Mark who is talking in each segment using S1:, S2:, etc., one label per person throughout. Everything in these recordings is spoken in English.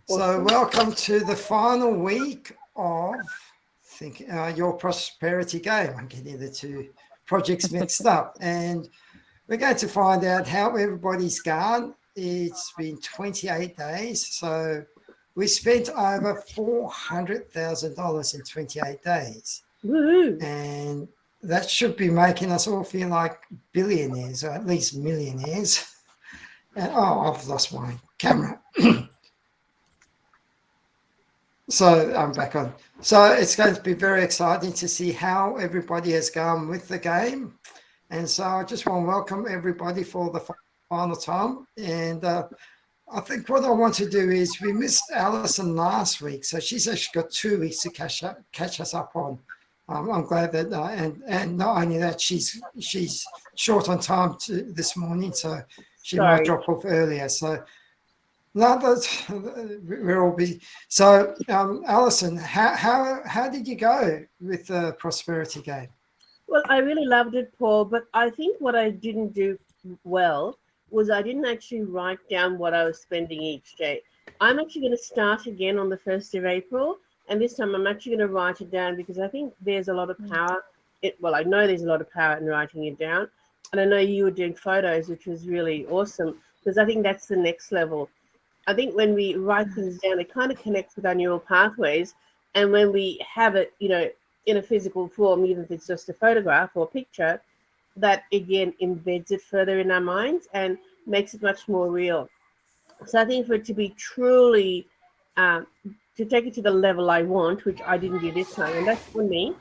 S1: So
S2: Awesome.
S1: welcome to the final week of your prosperity game. I'm getting the two projects mixed up, and we're going to find out how everybody's gone. It's been 28 days, so we spent over $400,000 in 28 days,
S2: Woohoo.
S1: and that should be making us all feel like billionaires or at least millionaires. And I've lost my camera. So I'm back on. So it's going to be very exciting to see how everybody has gone with the game. And so I just want to welcome everybody for the final time. And I think what I want to do is we missed Alison last week. So she's actually got 2 weeks to catch us up on. I'm glad that, and not only that, she's short on time this morning. So she might
S2: Sorry.
S1: drop off earlier. So no, that's we're all busy. So, Alison, how did you go with the prosperity game?
S2: Well, I really loved it, Paul, but I think what I didn't do well was I didn't actually write down what I was spending each day. I'm actually going to start again on the 1st of April, and this time I'm actually going to write it down because I think there's a lot of power. Well, I know there's a lot of power in writing it down, and I know you were doing photos, which was really awesome because I think that's the next level. I think when we write things down, it kind of connects with our neural pathways. And when we have it, in a physical form, even if it's just a photograph or a picture, that again embeds it further in our minds and makes it much more real. So I think for it to be truly, um, to take it to the level I want, which I didn't do this time, and that's for me,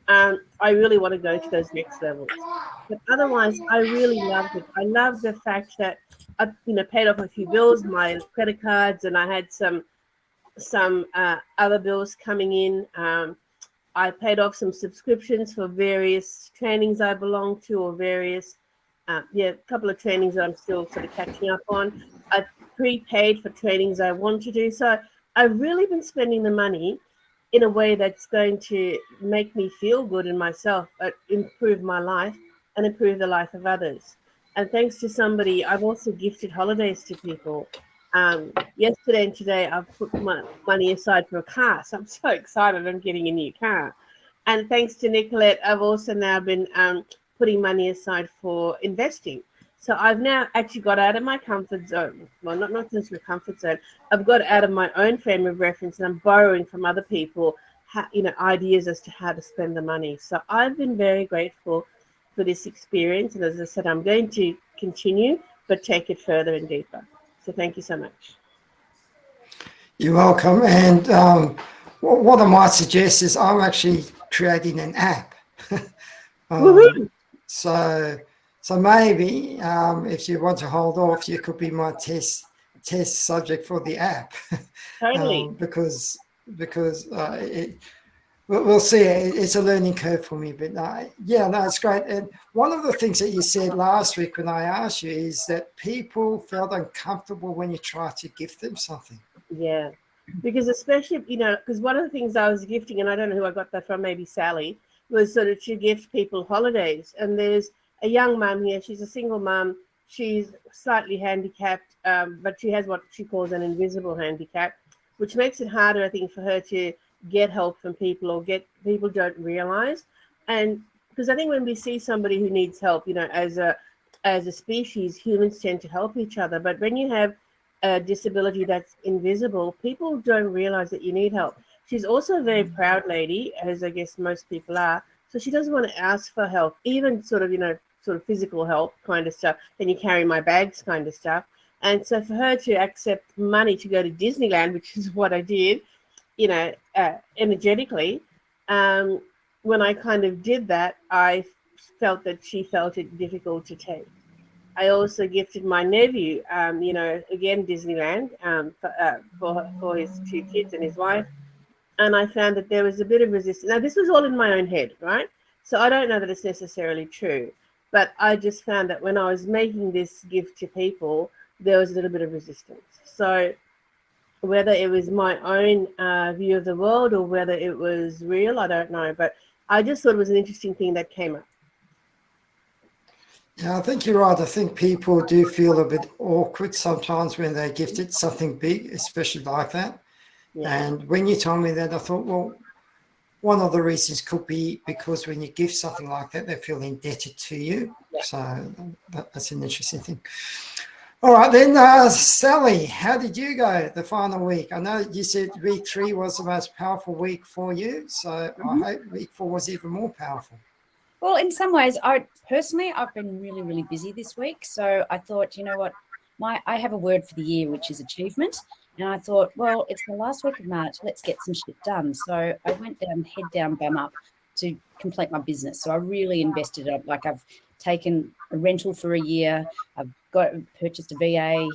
S2: I really want to go to those next levels. But otherwise, I really loved it. I loved the fact that I, paid off a few bills, my credit cards, and I had some other bills coming in. I paid off some subscriptions for various trainings I belong to, or various, a couple of trainings that I'm still sort of catching up on. I prepaid for trainings I want to do. So I've really been spending the money in a way that's going to make me feel good in myself, but improve my life and improve the life of others. And thanks to somebody, I've also gifted holidays to people. Yesterday and today, I've put my money aside for a car. So I'm so excited I'm getting a new car. And thanks to Nicolette, I've also now been putting money aside for investing. So I've now actually got out of my comfort zone. Well, not just my comfort zone. I've got out of my own frame of reference, and I'm borrowing from other people, ideas as to how to spend the money. So I've been very grateful for this experience. And as I said, I'm going to continue, but take it further and deeper. So thank you so much.
S1: You're welcome. And what I might suggest is I'm actually creating an app. um,
S2: Woohoo!
S1: so maybe if you want to hold off, you could be my test subject for the app.
S2: Totally.
S1: Because we'll see. It's a learning curve for me, but yeah, no, it's great. And one of the things that you said last week when I asked you is that people felt uncomfortable when you try to gift them something.
S2: Yeah. Because especially, because one of the things I was gifting, and I don't know who I got that from, maybe Sally, was sort of to gift people holidays. And there's a young mum here. She's a single mum. She's slightly handicapped, but she has what she calls an invisible handicap, which makes it harder, I think, for her to get help from people, or get people don't realize. And because I think when we see somebody who needs help, as a species, humans tend to help each other. But when you have a disability that's invisible, people don't realize that you need help. She's also a very proud lady, as I guess most people are. So she doesn't want to ask for help, even sort of physical help kind of stuff. Then you carry my bags kind of stuff. And so for her to accept money to go to Disneyland, which is what I did, energetically, um, when I kind of did that, I felt that she felt it difficult to take. I also gifted my nephew, again Disneyland, for his two kids and his wife, and I found that there was a bit of resistance. Now this was all in my own head, right? So I don't know that it's necessarily true, but I just found that when I was making this gift to people, there was a little bit of resistance. So whether it was my own view of the world or whether it was real, I don't know. But I just thought it was an interesting thing that came up.
S1: Yeah, I think you're right. I think people do feel a bit awkward sometimes when they're gifted something big, especially like that.
S2: Yeah.
S1: And when you told me that, I thought, well, one of the reasons could be because when you give something like that, they feel indebted to you.
S2: Yeah.
S1: So that's an interesting thing. All right, then, Sally, how did you go the final week? I know you said week 3 was the most powerful week for you. So I
S3: Mhm.
S1: hope week 4 was even more powerful.
S3: Well, in some ways, I've been really, really busy this week. So I thought, you know what, I have a word for the year, which is achievement. And I thought, well, it's the last week of March. Let's get some shit done. So I went down, head down, bum up to complete my business. So I really invested it. Like I've taken a rental for a year. I've got purchased a VA.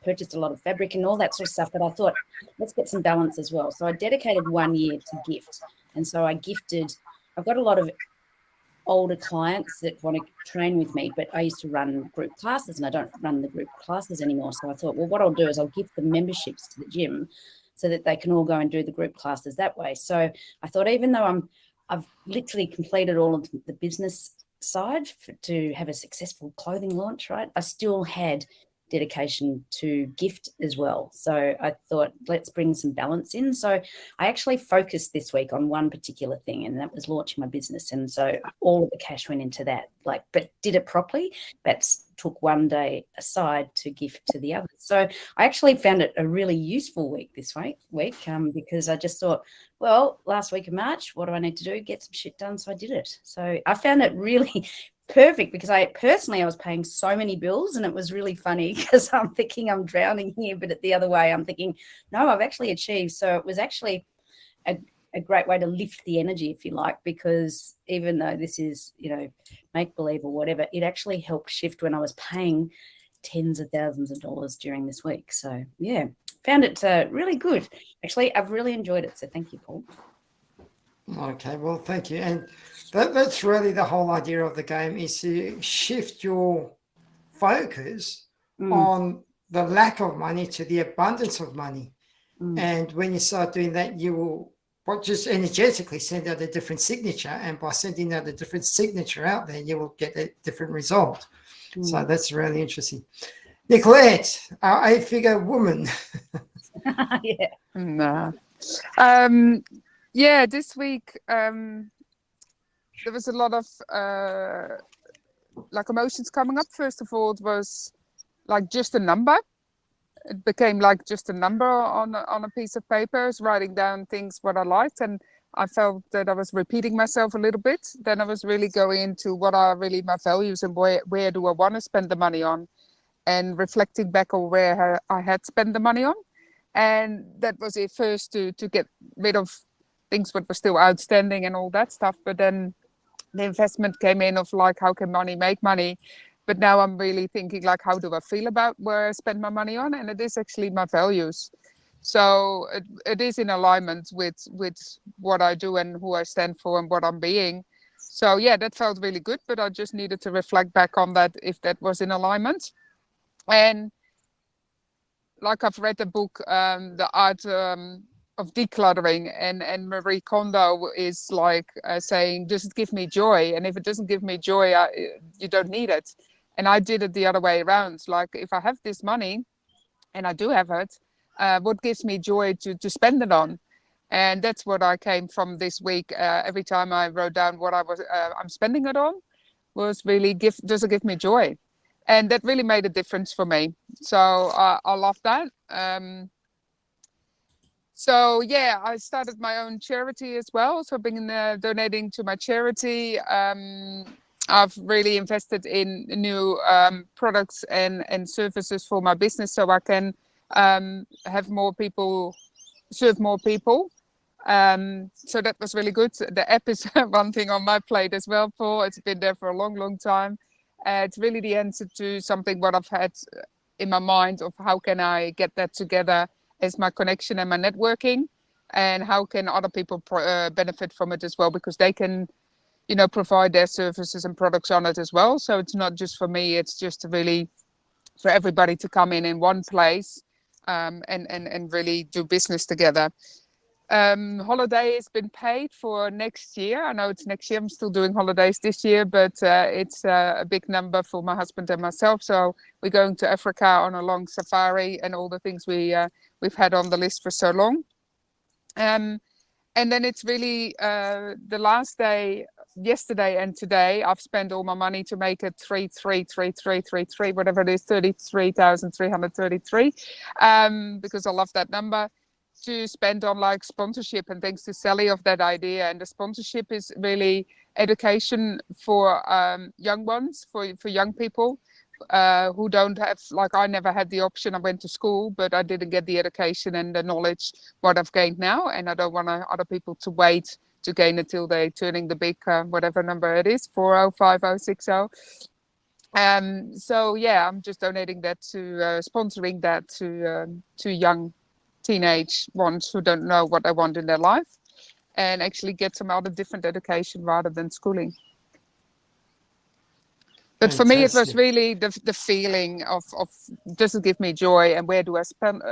S3: Purchased a lot of fabric and all that sort of stuff. But I thought, let's get some balance as well. So I dedicated 1 year to gift, and so I gifted. I've got a lot of older clients that want to train with me, but I used to run group classes and I don't run the group classes anymore. So I thought, well, what I'll do is I'll give them memberships to the gym so that they can all go and do the group classes that way. So I thought, even though I've literally completed all of the business side to have a successful clothing launch, right? I still had dedication to gift as well. So I thought, let's bring some balance in. So I actually focused this week on one particular thing, and that was launching my business. And so all of the cash went into that, but did it properly, but took 1 day aside to gift to the others. So I actually found it a really useful week this week, because I just thought, well, last week of March, what do I need to do? Get some shit done. So I did it. So I found it really perfect, because I was paying so many bills, and it was really funny because I'm thinking I'm drowning here, but at the other way I'm thinking, no, I've actually achieved. So it was actually a great way to lift the energy, if you like, because even though this is, make believe or whatever, it actually helped shift when I was paying tens of thousands of dollars during this week. So yeah, found it really good. Actually, I've really enjoyed it. So thank you, Paul.
S1: Okay, well, thank you. And that's really the whole idea of the game, is to shift your focus on the lack of money to the abundance of money. And when you start doing that, you will just energetically send out a different signature. And by sending out a different signature out there, you will get a different result. So that's really interesting. Nicolette, our 8-figure woman.
S3: Yeah.
S4: Nah. Yeah, this week there was a lot of emotions coming up. First of all, it was like just a number. It became like just a number on a piece of paper, writing down things what I liked, and I felt that I was repeating myself a little bit. Then I was really going into what are really my values and where do I want to spend the money on, and reflecting back on where I had spent the money on. And that was it first, to get rid of things that were still outstanding and all that stuff. But then the investment came in of like, how can money make money? But now I'm really thinking like, how do I feel about where I spend my money on? And it is actually my values. So it is in alignment with what I do and who I stand for and what I'm being. So yeah, that felt really good, but I just needed to reflect back on that, if that was in alignment. And like, I've read the book, The Art of Decluttering, and Marie Kondo is like saying, does it give me joy? And if it doesn't give me joy, you don't need it. And I did it the other way around. Like, if I have this money, and I do have it, what gives me joy to spend it on? And that's what I came from this week. Every time I wrote down what I'm spending it on, was really, does it give me joy? And that really made a difference for me. So I love that. So yeah, I started my own charity as well. So I've been donating to my charity. I've really invested in new products and services for my business, so I can have more people, serve more people. So that was really good. The app is one thing on my plate as well, Paul. It's been there for a long, long time. It's really the answer to something what I've had in my mind of how can I get that together as my connection and my networking, and how can other people benefit from it as well, because they can, provide their services and products on it as well. So it's not just for me, it's just really for everybody to come in one place, and really do business together. Holiday has been paid for next year. I know it's next year. I'm still doing holidays this year, but it's a big number for my husband and myself. So we're going to Africa on a long safari and all the things we've had on the list for so long. And then it's really the last day, yesterday and today, I've spent all my money to make it 333333, whatever it is, 33,333, because I love that number, to spend on like sponsorship, and thanks to Sally of that idea. And the sponsorship is really education for young ones, for young people who don't have, like, I never had the option. I went to school, but I didn't get the education and the knowledge what I've gained now, and I don't want other people to wait to gain it till they're turning the big whatever number it is, 40, 50, 60. So yeah, I'm just donating that to sponsoring that to young teenage ones who don't know what they want in their life, and actually get some other different education rather than schooling. But for me, it was really the feeling of does it give me joy, and where do I spend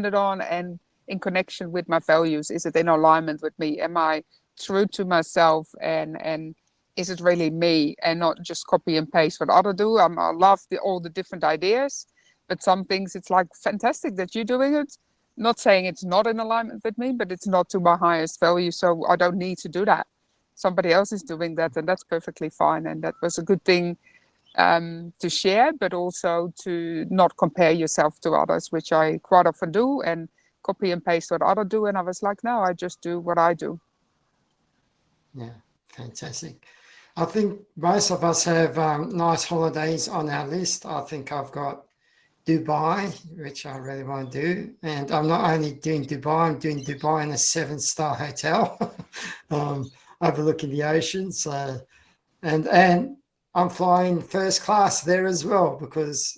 S4: it on, and in connection with my values. Is it in alignment with me? Am I true to myself, and is it really me, and not just copy and paste what others do? I love all the different ideas, but some things it's like fantastic that you're doing it. Not saying it's not in alignment with me, but it's not to my highest value, so I don't need to do that. Somebody else is doing that, and that's perfectly fine. And that was a good thing to share, but also to not compare yourself to others, which I quite often do, and copy and paste what others do. And I was like, no, I just do what I do.
S1: Yeah, fantastic. I think most of us have nice holidays on our list. I think I've got Dubai, which I really want to do. And I'm not only doing Dubai, I'm doing Dubai in a 7-star hotel overlooking the ocean. So, and I'm flying first class there as well, because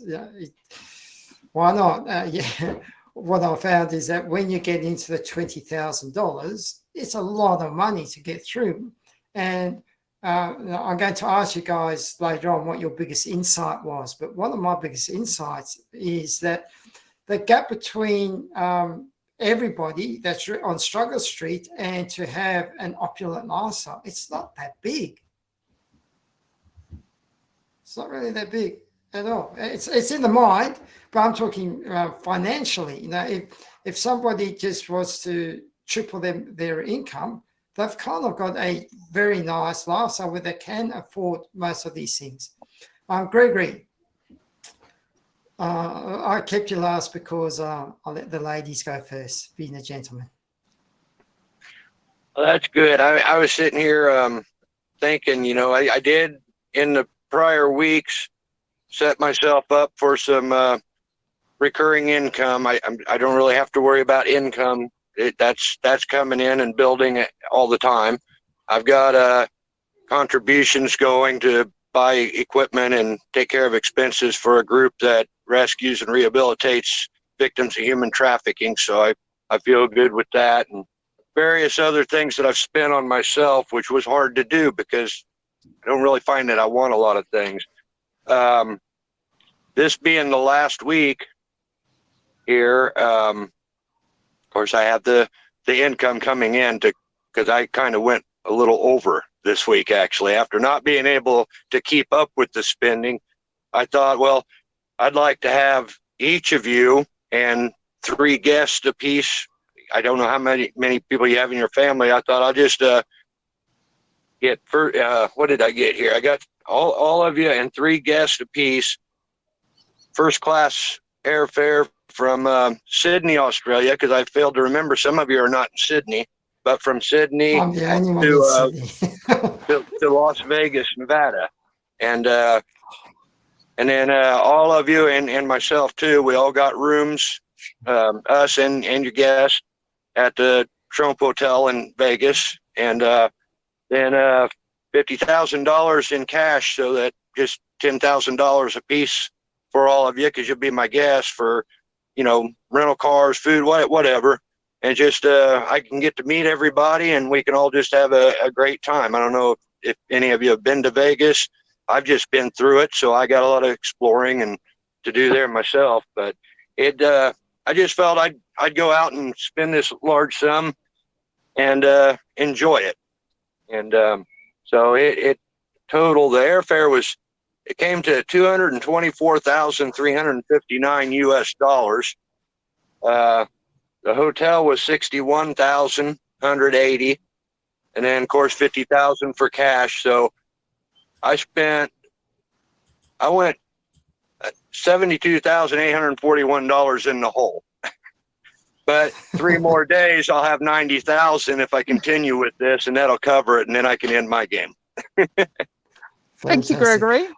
S1: why not? Yeah. What I found is that when you get into the $20,000, it's a lot of money to get through. And I'm going to ask you guys later on what your biggest insight was. But one of my biggest insights is that the gap between everybody that's on Struggle Street and to have an opulent lifestyle, it's not that big. It's not really that big at all. It's in the mind, but I'm talking financially. You know, if somebody just was to triple their income, they've kind of got a very nice lifestyle where they can afford most of these things. Gregory, I kept you last because I'll let the ladies go first, being a gentleman.
S5: Well, that's good. I was sitting here thinking, I did in the prior weeks set myself up for some recurring income. I don't really have to worry about income. That's coming in and building it all the time. I've got contributions going to buy equipment and take care of expenses for a group that rescues and rehabilitates victims of human trafficking. So I feel good with that, and various other things that I've spent on myself, which was hard to do because I don't really find that I want a lot of things. This being the last week here, of course, I have the income coming in because I kind of went a little over this week, actually. After not being able to keep up with the spending, I thought, well, I'd like to have each of you and 3 guests apiece. I don't know how many people you have in your family. I thought I'll just get what did I get here? I got all of you and 3 guests apiece, first class airfare from Sydney, Australia, because I failed to remember some of you are not in Sydney, but from Sydney
S1: I'm the only one in Sydney.
S5: to Las Vegas, Nevada, and then all of you and myself too. We all got rooms, us and your guests, at the Trump Hotel in Vegas, and then $50,000 in cash, so that just $10,000 a piece for all of you, because you'll be my guests for, rental cars, food, whatever, and just I can get to meet everybody, and we can all just have a great time. I don't know if any of you have been to Vegas. I've just been through it, so I got a lot of exploring and to do there myself. But I just felt I'd go out and spend this large sum and enjoy it. And so it total, the airfare it came to $224,359 US. The hotel was $61,180, and then of course 50,000 for cash. So I went $72,841 in the hole. But 3 more days, I'll have 90,000 if I continue with this, and that'll cover it, and then I can end my game.
S4: Thank you, Gregory.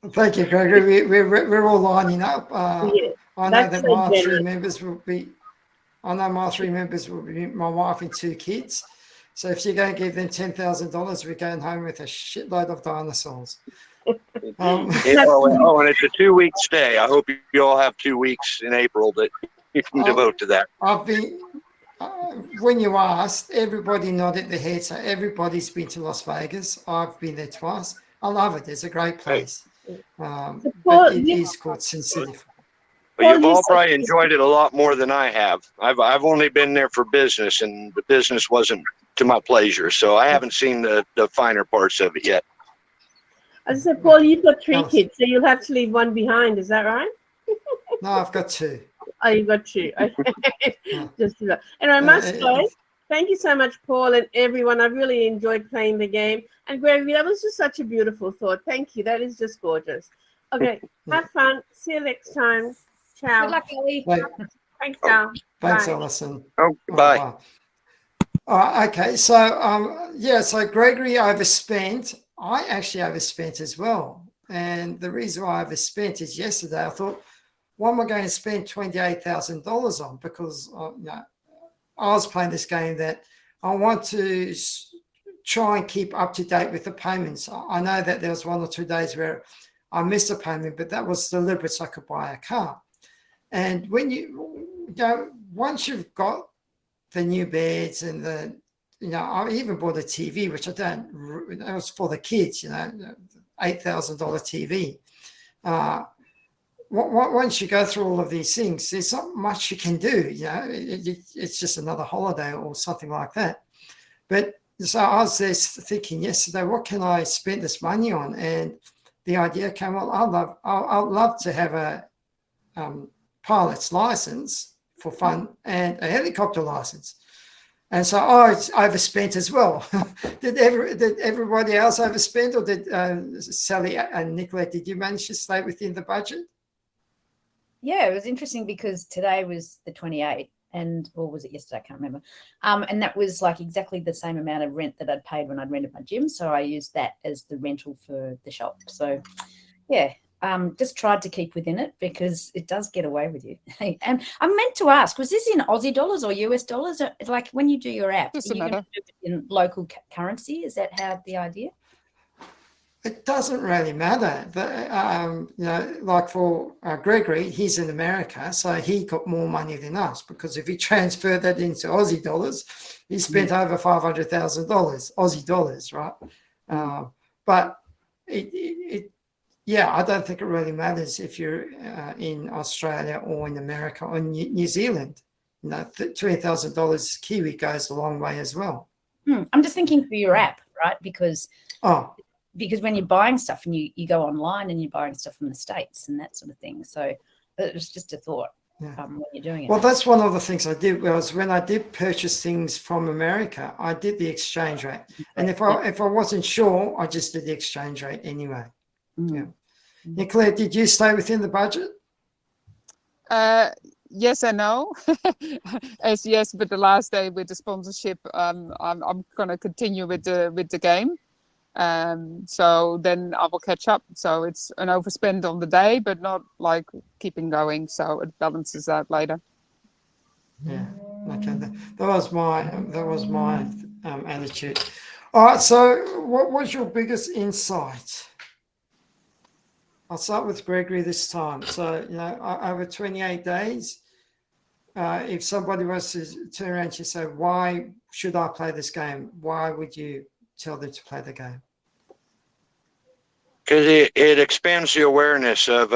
S1: Thank you, Gregory. We're all lining up.
S2: Yeah,
S1: I know
S2: that's
S1: that
S2: so
S1: my
S2: generous.
S1: 3 members will be. I know my 3 members will be my wife and 2 kids. So if you're going to give them $10,000, we're going home with a shitload of dinosaurs.
S5: And it's a 2-week stay. I hope you all have 2 weeks in April that you can devote to that.
S1: I've been. When you asked, everybody nodded their head. So everybody's been to Las Vegas. I've been there twice. I love it. It's a great place. But it is called Sin City.
S5: But you've all probably enjoyed it a lot more than I have. I've only been there for business, and the business wasn't to my pleasure. So I haven't seen the finer parts of it yet.
S2: As I said, Paul, you've got 3 kids, so you'll have to leave 1 behind. Is that right?
S1: No, I've got 2.
S2: Oh, you've got 2. Okay. Just and I must say, thank you so much, Paul, and everyone. I really enjoyed playing the game. And Gregory, that was just such a beautiful thought. Thank you. That is just gorgeous. Okay, have fun. See you next time. Ciao.
S3: Good luck, Ellie.
S2: Thanks, Al.
S1: Thanks,
S2: Bye.
S1: Alison.
S5: Oh, bye.
S1: All right, okay. So, so Gregory overspent. I actually overspent as well. And the reason why I overspent is yesterday I thought, what am I going to spend $28,000 on? Because I was playing this game that I want to try and keep up to date with the payments. I know that there was 1 or 2 days where I missed a payment, but that was deliberate so I could buy a car. And when once you've got the new beds and I even bought a TV, which that was for the kids, $8,000 TV. Once you go through all of these things, there's not much you can do. It's just another holiday or something like that. But so I was there thinking yesterday, what can I spend this money on? And the idea came, well, I'd love to have a pilot's license for fun and a helicopter license. And so it's overspent as well. Did everybody else overspend, or did Sally and Nicolette, did you manage to stay within the budget?
S3: Yeah, it was interesting because today was the 28th, or was it yesterday? I can't remember. And that was like exactly the same amount of rent that I'd paid when I'd rented my gym. So I used that as the rental for the shop. So yeah, just tried to keep within it because it does get away with you. And I meant to ask, was this in Aussie dollars or US dollars? Like when you do your app, are you going to do it in local currency? Is that how the idea?
S1: It doesn't really matter. Like for Gregory, he's in America, so he got more money than us because if he transferred that into Aussie dollars, he spent over $500,000 Aussie dollars, right? But I don't think it really matters if you're in Australia or in America or New Zealand. $20,000 Kiwi goes a long way as well.
S3: I'm just thinking for your app, right? Because when you're buying stuff and you go online and you're buying stuff from the States and that sort of thing. So it was just a thought when you're doing it.
S1: Well, that's one of the things I did was when I did purchase things from America, I did the exchange rate. And if I wasn't sure, I just did the exchange rate anyway. Yeah. Nicolette, did you stay within the budget?
S4: Yes and no. As yes, but the last day with the sponsorship, I'm going to continue with the game. So then I will catch up. So it's an overspend on the day, but not like keeping going. So it balances out later.
S1: Yeah. Okay. That was my attitude. All right. So what was your biggest insight? I'll start with Gregory this time. So, over 28 days, if somebody was to turn around and say, why should I play this game? Why would you tell them to play the game?
S5: Because it expands the awareness of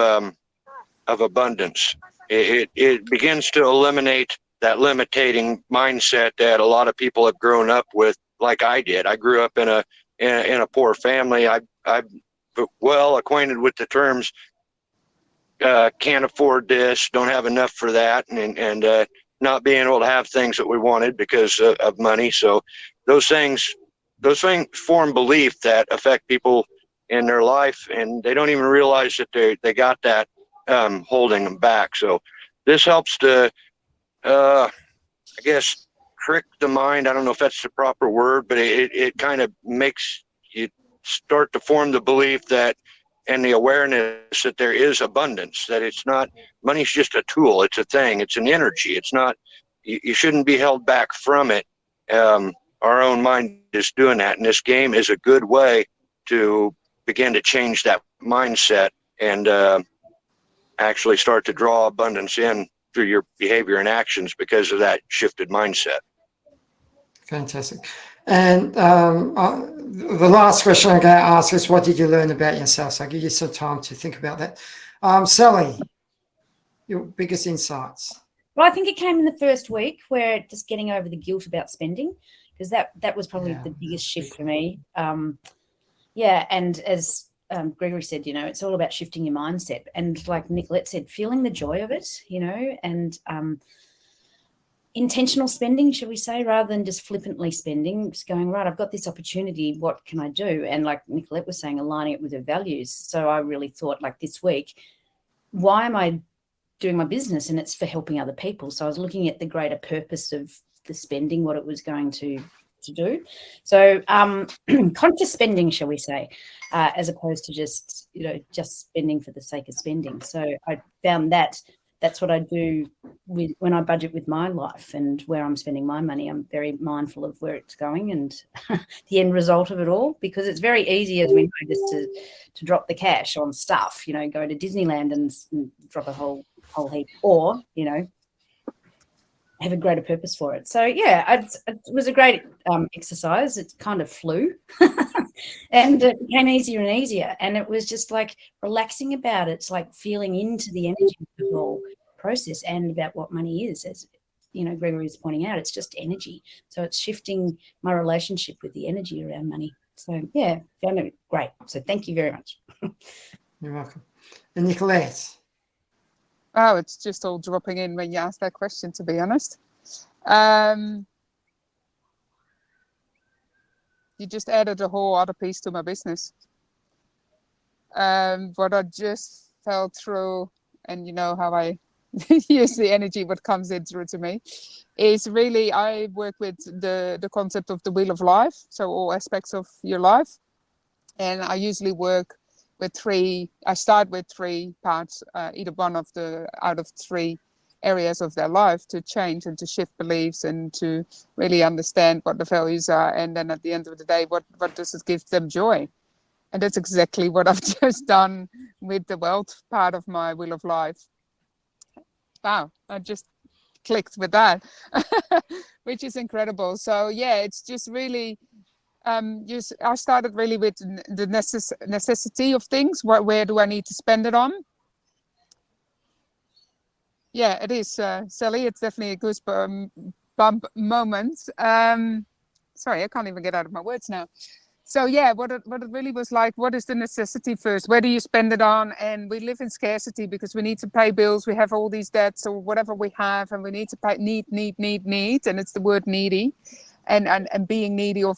S5: abundance. It begins to eliminate that limiting mindset that a lot of people have grown up with, like I did. I grew up in a poor family. I'm well acquainted with the terms. Can't afford this, don't have enough for that, and not being able to have things that we wanted because of money. So those things form belief that affect people in their life, and they don't even realize that they got that holding them back. So this helps to, I guess, trick the mind. I don't know if that's the proper word, but it kind of makes you start to form the belief that, and the awareness that there is abundance, that it's not, money's just a tool, it's a thing, it's an energy. It's not, you shouldn't be held back from it. Our own mind is doing that, and this game is a good way to begin to change that mindset and actually start to draw abundance in through your behavior and actions because of that shifted mindset.
S1: Fantastic. And the last question I'm going to ask is, what did you learn about yourself? So I'll give you some time to think about that. Sally, your biggest insights.
S3: Well, I think it came in the first week, where just getting over the guilt about spending, because that was probably the biggest shift for me. And as Gregory said, it's all about shifting your mindset. And like Nicolette said, feeling the joy of it, and intentional spending, shall we say, rather than just flippantly spending, just going, right, I've got this opportunity, what can I do? And like Nicolette was saying, aligning it with her values. So I really thought, like, this week, why am I doing my business? And it's for helping other people. So I was looking at the greater purpose of the spending, what it was going to do. So conscious spending, shall we say, as opposed to just spending for the sake of spending. So I found that's what I do when I budget with my life and where I'm spending my money. I'm very mindful of where it's going and the end result of it all, because it's very easy, as we know, just to drop the cash on stuff, go to Disneyland and drop a whole heap, or, have a greater purpose for it. So, it was a great exercise. It kind of flew and it became easier and easier. And it was just like relaxing about it. It's like feeling into the energy of the whole process and about what money is. As Gregory was pointing out, it's just energy. So it's shifting my relationship with the energy around money. So, found it great. So thank you very much.
S1: You're welcome. And Nicolette?
S4: Oh, it's just all dropping in when you ask that question, to be honest. You just added a whole other piece to my business. What I just felt through, and how I use the energy what comes in through to me, is really, I work with the concept of the wheel of life, so all aspects of your life. And I usually work with I start with 3 parts, either one of out of 3 areas of their life, to change and to shift beliefs and to really understand what the values are. And then at the end of the day, what does it give them joy? And that's exactly what I've just done with the wealth part of my wheel of life. Wow, I just clicked with that, which is incredible. So it's just really, I started really with the necessity of things. Where do I need to spend it on? Yeah, it is, Sally. It's definitely a goosebump moment. Sorry, I can't even get out of my words now. So what it really was like, what is the necessity first? Where do you spend it on? And we live in scarcity because we need to pay bills. We have all these debts or whatever we have, and we need to pay need. And it's the word needy. And being needy of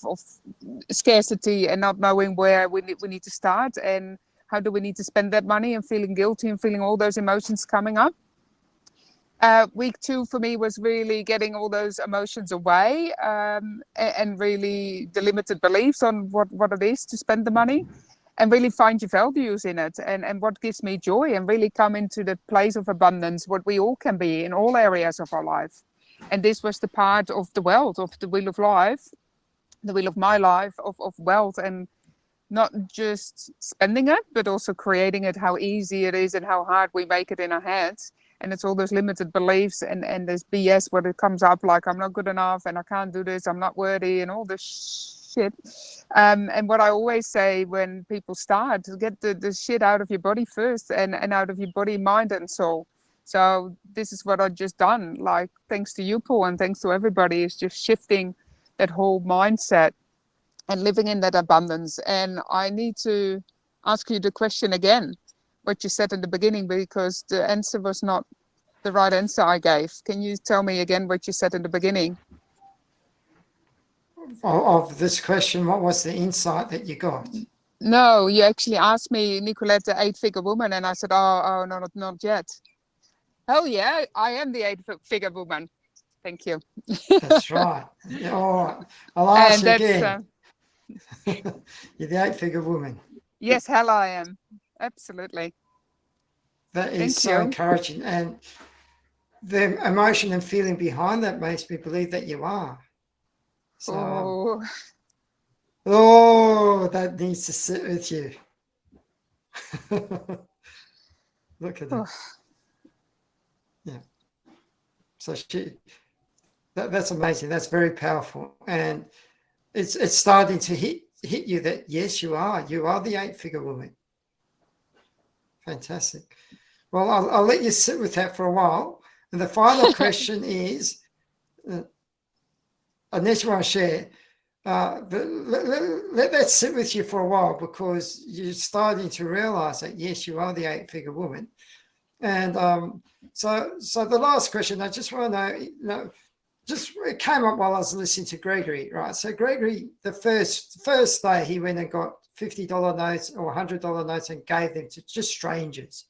S4: scarcity and not knowing where we need to start and how do we need to spend that money, and feeling guilty and feeling all those emotions coming up. Week 2 for me was really getting all those emotions away, and really the limited beliefs on what it is to spend the money, and really find your values in it and what gives me joy, and really come into the place of abundance, what we all can be in all areas of our life. And this was the part of the wealth, of the wheel of life, the wheel of my life, of wealth, and not just spending it, but also creating it, how easy it is and how hard we make it in our heads. And it's all those limited beliefs and this BS where it comes up like, I'm not good enough and I can't do this, I'm not worthy, and all this shit. And what I always say when people start, to get the shit out of your body first, and out of your body, mind and soul. So this is what I've just done. Like, thanks to you, Paul, and thanks to everybody, is just shifting that whole mindset and living in that abundance. And I need to ask you the question again, what you said in the beginning, because the answer was not the right answer I gave. Can you tell me again what you said in the beginning?
S1: Of this question, what was the insight that you got?
S4: No, you actually asked me, Nicolette, the 8-figure woman, and I said, oh, no, not yet. Oh yeah, I am the 8-figure woman. Thank you.
S1: That's right. All right. I'll ask
S4: And
S1: you
S4: that's
S1: again. You're the 8-figure woman.
S4: yes, hell I am. Absolutely.
S1: That is
S4: Thank
S1: so
S4: you.
S1: encouraging. And the emotion and feeling behind that makes me believe that you are. So, that needs to sit with you. Look at that. Yeah. So that's amazing. That's very powerful. And it's starting to hit you that yes, you are the 8-figure woman. Fantastic. Well, I'll let you sit with that for a while. And the final question is, unless you want to share, but let that sit with you for a while, because you're starting to realize that yes, you are the 8-figure woman. And so the last question, I just want to know, just it came up while I was listening to Gregory, right? So Gregory, the first day he went and got $50 notes or $100 notes and gave them to just strangers.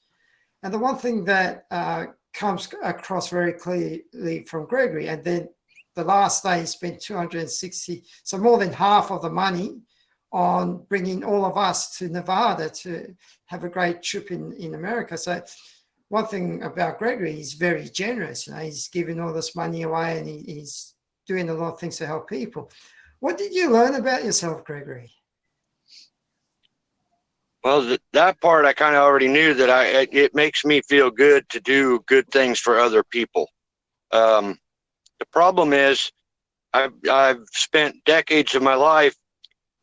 S1: And the one thing that comes across very clearly from Gregory, and then the last day he spent 260, so more than half of the money on bringing all of us to Nevada to have a great trip in America. So one thing about Gregory, he's very generous. He's giving all this money away, and he's doing a lot of things to help people. What did you learn about yourself, Gregory?
S5: Well, that part I kind of already knew, that it makes me feel good to do good things for other people. The problem is I've spent decades of my life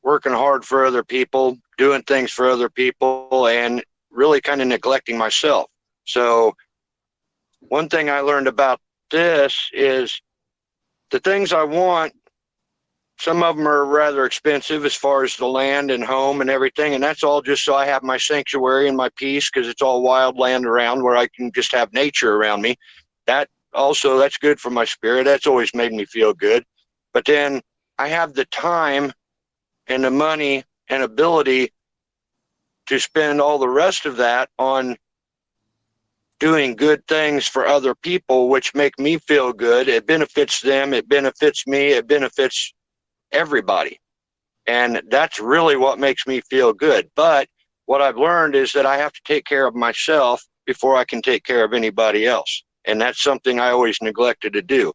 S5: working hard for other people, doing things for other people, and really kind of neglecting myself. So one thing I learned about this is the things I want, some of them are rather expensive as far as the land and home and everything. And that's all just so I have my sanctuary and my peace, because it's all wild land around where I can just have nature around me. That's good for my spirit. That's always made me feel good. But then I have the time and the money and ability to spend all the rest of that on doing good things for other people, which make me feel good. It benefits them. It benefits me. It benefits everybody. And that's really what makes me feel good. But what I've learned is that I have to take care of myself before I can take care of anybody else. And that's something I always neglected to do.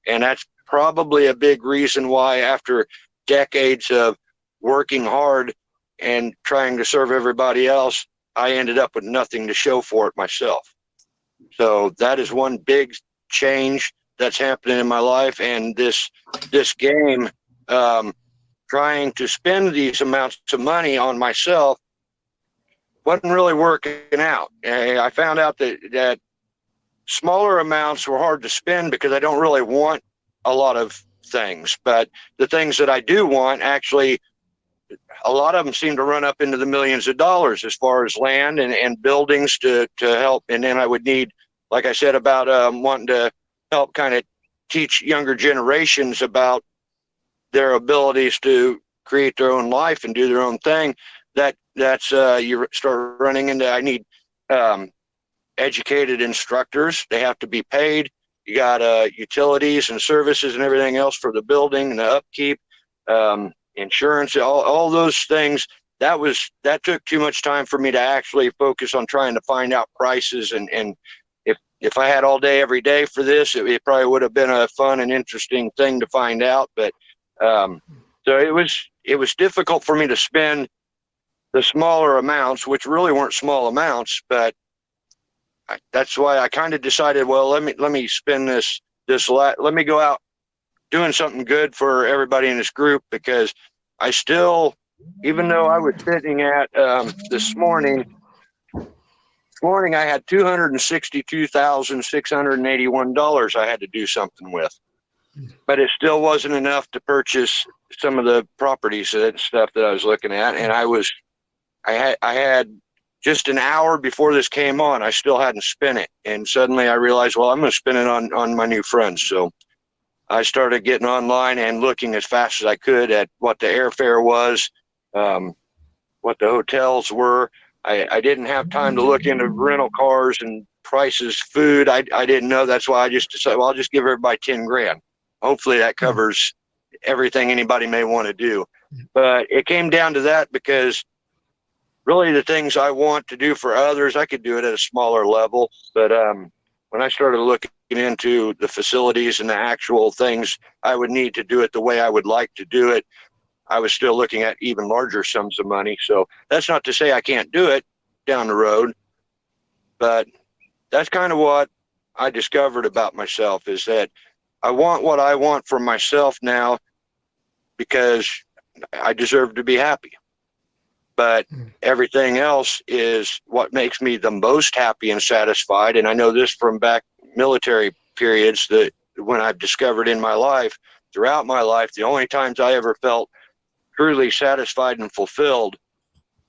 S5: And that's probably a big reason why, after decades of working hard and trying to serve everybody else, I ended up with nothing to show for it myself. So that is one big change that's happening in my life. And this game, trying to spend these amounts of money on myself, wasn't really working out. I found out that smaller amounts were hard to spend because I don't really want a lot of things. But the things that I do want, actually, a lot of them seem to run up into the millions of dollars, as far as land and buildings to help. And then I would need, like I said, about wanting to help kind of teach younger generations about their abilities to create their own life and do their own thing. That's you start running into, I need educated instructors. They have to be paid. You got utilities and services and everything else for the building and the upkeep, insurance, all those things. That took too much time for me to actually focus on trying to find out prices. And if I had all day every day for this, it probably would have been a fun and interesting thing to find out. But so it was difficult for me to spend the smaller amounts, which really weren't small amounts. But that's why I kind of decided, well, let me spend let me go out doing something good for everybody in this group, because I still, even though I was sitting at this morning morning I had $262,681 I had to do something with, but it still wasn't enough to purchase some of the properties and stuff that I was looking at. And I had just an hour before this came on, I still hadn't spent it. And suddenly I realized, well, I'm going to spend it on my new friends. So I started getting online and looking as fast as I could at what the airfare was, what the hotels were. I didn't have time to look into rental cars and prices, food. I didn't know. That's why I just decided, well, I'll just give everybody 10 grand. Hopefully that covers everything anybody may want to do. But it came down to that because really the things I want to do for others, I could do it at a smaller level. But when I started looking into the facilities and the actual things I would need to do it the way I would like to do it, I was still looking at even larger sums of money. So that's not to say I can't do it down the road, but that's kind of what I discovered about myself, is that I want what I want for myself now because I deserve to be happy. But everything else is what makes me the most happy and satisfied. And I know this from back military periods, that when I've discovered in my life, throughout my life, the only times I ever felt truly satisfied and fulfilled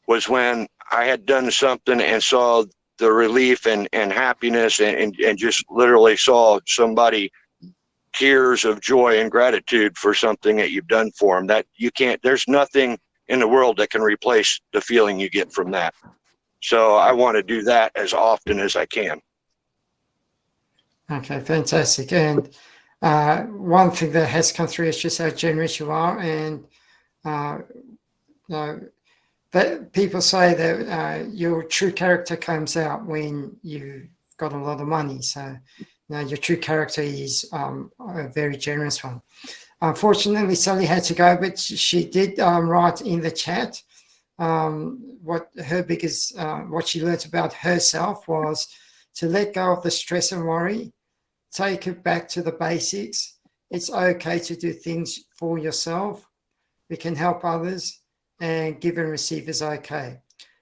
S5: was when I had done something and saw the relief and happiness and just literally saw somebody tears of joy and gratitude for something that you've done for them. That you can't, there's nothing in the world that can replace the feeling you get from that. So I want to do that as often as I can.
S1: Okay, fantastic. And one thing that has come through is just how generous you are. And that people say that your true character comes out when you've got a lot of money. So your true character is a very generous one. Unfortunately, Sally had to go, but she did write in the chat what her biggest, what she learned about herself was to let go of the stress and worry, take it back to the basics. It's okay to do things for yourself. We can help others, and give and receive is okay.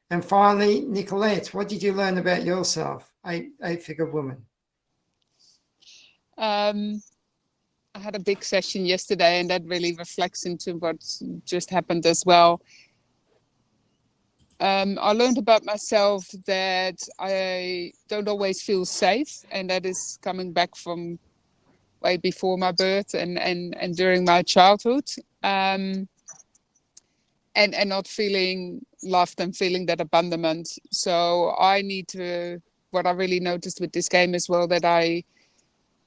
S1: And finally, Nicolette, what did you learn about yourself, eight-figure woman?
S4: I had a big session yesterday, and that really reflects into what just happened as well. I learned about myself that I don't always feel safe, and that is coming back from way before my birth and during my childhood. And not feeling loved and feeling that abandonment. So I need to, what I really noticed with this game as well, that I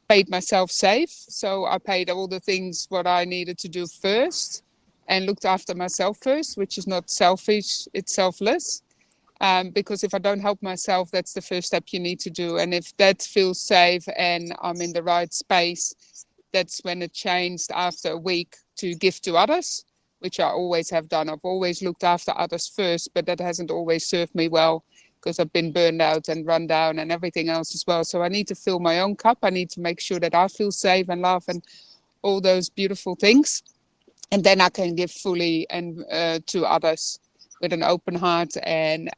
S4: paid myself safe. So I paid all the things what I needed to do first and looked after myself first, which is not selfish, it's selfless. Because if I don't help myself, that's the first step you need to do. And if that feels safe and I'm in the right space, that's when it changed after a week to give to others, which I always have done. I've always looked after others first, but that hasn't always served me well because I've been burned out and run down and everything else as well. So I need to fill my own cup. I need to make sure that I feel safe and love and all those beautiful things. And then I can give fully and to others with an open heart and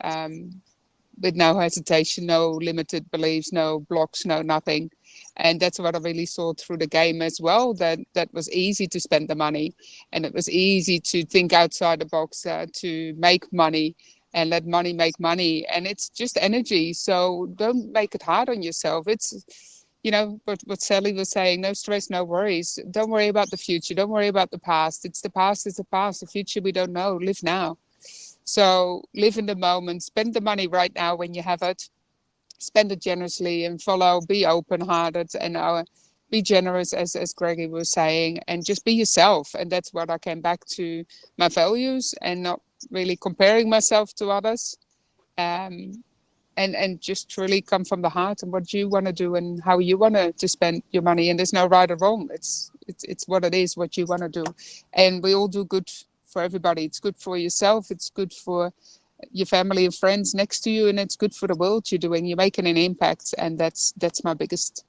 S4: with no hesitation, no limited beliefs, no blocks, no nothing. And that's what I really saw through the game as well, that was easy to spend the money and it was easy to think outside the box, to make money and let money make money. And it's just energy. So don't make it hard on yourself. It's, you know, what Sally was saying, no stress, no worries. Don't worry about the future. Don't worry about the past. It's the past, it's the past. The future, we don't know. Live now. So live in the moment, spend the money right now when you have it, spend it generously and follow, be open-hearted and be generous as Greggy was saying, and just be yourself. And that's what I came back to, my values and not really comparing myself to others. And just really come from the heart and what you want to do and how you want to spend your money. And there's no right or wrong. It's what it is, what you want to do. And we all do good for everybody. It's good for yourself. It's good for your family and friends next to you. And it's good for the world you're doing. You're making an impact. And that's my biggest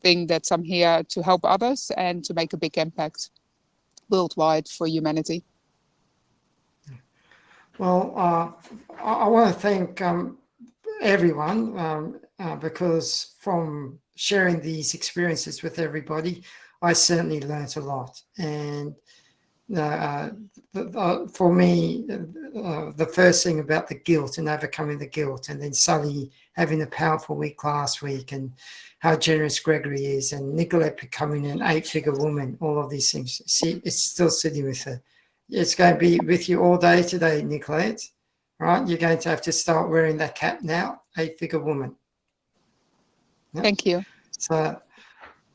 S4: thing, that I'm here to help others and to make a big impact worldwide for humanity.
S1: Well, I want to thank everyone, because from sharing these experiences with everybody, I certainly learnt a lot. And for me, the first thing about the guilt and overcoming the guilt, and then Sully having a powerful week last week, and how generous Gregory is, and Nicolette becoming an 8-figure woman, all of these things. See, it's still sitting with her. It's going to be with you all day today, Nicolette. Right? You're going to have to start wearing that cap now, 8-figure woman. Yep.
S4: Thank you.
S1: So,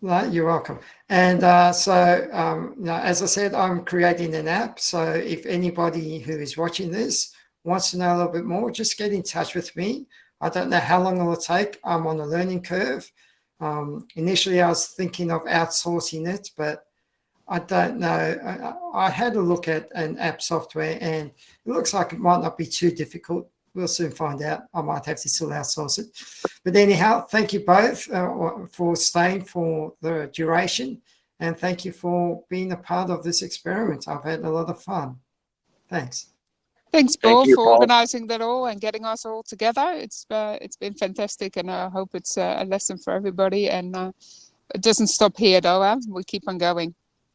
S1: no, you're welcome. And as I said, I'm creating an app. So if anybody who is watching this wants to know a little bit more, just get in touch with me. I don't know how long it will take. I'm on a learning curve. Initially, I was thinking of outsourcing it, but I don't know. I had a look at an app software, and it looks like it might not be too difficult. We'll soon find out. I might have to still outsource it. But anyhow, thank you both for staying for the duration, and thank you for being a part of this experiment. I've had a lot of fun. Thanks.
S4: Thanks,
S5: Thank
S4: Paul,
S5: you,
S4: for
S5: Paul.
S4: organizing that all and getting us all together. It's been fantastic, and I hope it's a lesson for everybody. And it doesn't stop here, though. We keep on going.